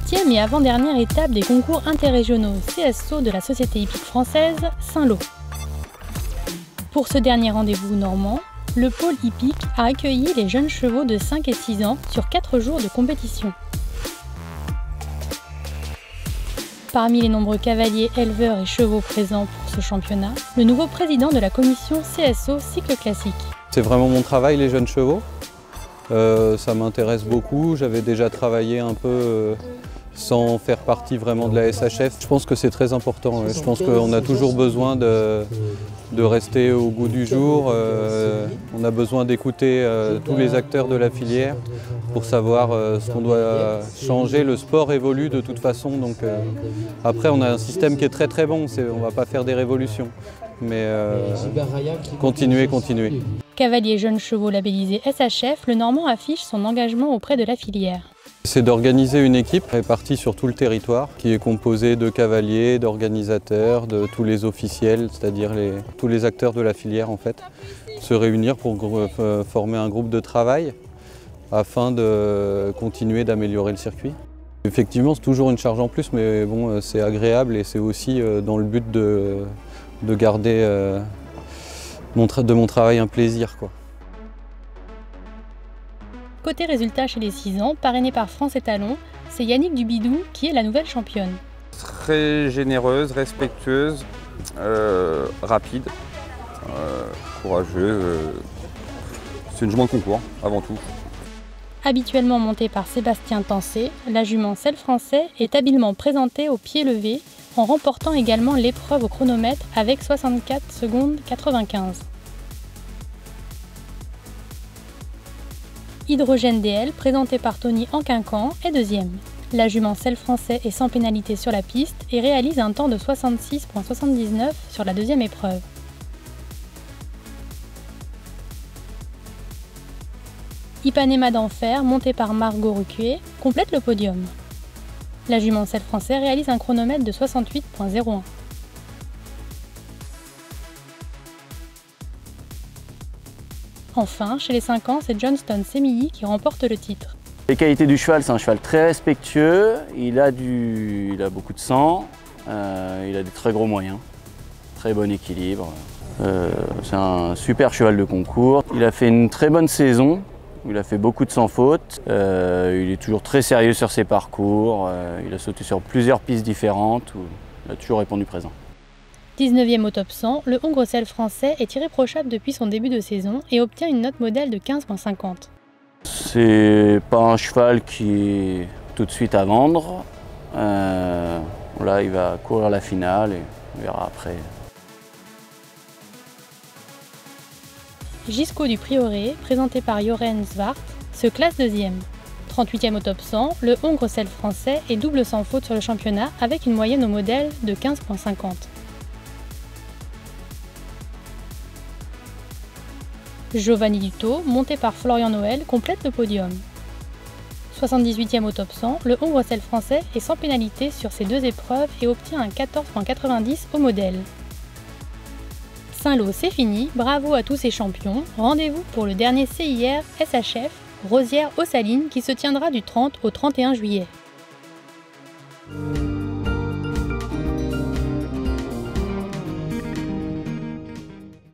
8e et avant-dernière étape des concours interrégionaux CSO de la Société hippique française Saint-Lô. Pour ce dernier rendez-vous normand, le pôle hippique a accueilli les jeunes chevaux de 5 et 6 ans sur 4 jours de compétition. Parmi les nombreux cavaliers, éleveurs et chevaux présents pour ce championnat, le nouveau président de la commission CSO Cycle Classique. C'est vraiment mon travail, les jeunes chevaux. Ça m'intéresse beaucoup. J'avais déjà travaillé un peu sans faire partie vraiment de la SHF. Je pense que c'est très important. Je pense qu'on a toujours besoin de rester au goût du jour. On a besoin d'écouter tous les acteurs de la filière pour savoir ce qu'on doit changer. Le sport évolue de toute façon. Donc, après, on a un système qui est très très bon. On ne va pas faire des révolutions. Mais continuer. Cavalier jeunes chevaux labellisé SHF, le Normand affiche son engagement auprès de la filière. C'est d'organiser une équipe répartie sur tout le territoire, qui est composée de cavaliers, d'organisateurs, de tous les officiels, c'est-à-dire tous les acteurs de la filière en fait, se réunir pour former un groupe de travail afin de continuer d'améliorer le circuit. Effectivement, c'est toujours une charge en plus, mais bon, c'est agréable et c'est aussi dans le but de garder de mon travail un plaisir, quoi. Côté résultat chez les 6 ans, parrainé par France Étalon, c'est Yannick Dubidou qui est la nouvelle championne. Très généreuse, respectueuse, rapide, courageuse. C'est une jument de concours avant tout. Habituellement montée par Sébastien Tancé, la jument Selle Français est habilement présentée au pied levé, en remportant également l'épreuve au chronomètre avec 64 secondes 95. Hydrogène DL, présenté par Tony Anquincan, est deuxième. La jument Selle Français est sans pénalité sur la piste et réalise un temps de 66,79 sur la deuxième épreuve. Ipanema d'Enfer, monté par Margot Ruquier, complète le podium. La jument Selle Français réalise un chronomètre de 68,01. Enfin, chez les 5 ans, c'est Johnston Semilly qui remporte le titre. Les qualités du cheval, c'est un cheval très respectueux, il a beaucoup de sang, il a des très gros moyens, très bon équilibre. C'est un super cheval de concours. Il a fait une très bonne saison, il a fait beaucoup de sans faute, il est toujours très sérieux sur ses parcours, il a sauté sur plusieurs pistes différentes, où il a toujours répondu présent. 19e au top 100, le Hongre Selle Français est irréprochable depuis son début de saison et obtient une note modèle de 15,50. C'est pas un cheval qui est tout de suite à vendre. Là, il va courir la finale et on verra après. Gisco du Prieuré, présenté par Joren Zwart, se classe deuxième. 38e au top 100, le Hongre Selle Français est double sans faute sur le championnat avec une moyenne au modèle de 15,50. Giovanni Duto, monté par Florian Noël, complète le podium. 78e au top 100, le Hongre Selle Français est sans pénalité sur ces deux épreuves et obtient un 14,90 au modèle. Saint-Lô, c'est fini, bravo à tous ces champions. Rendez-vous pour le dernier CIR SHF Rosières aux Salines qui se tiendra du 30 au 31 juillet.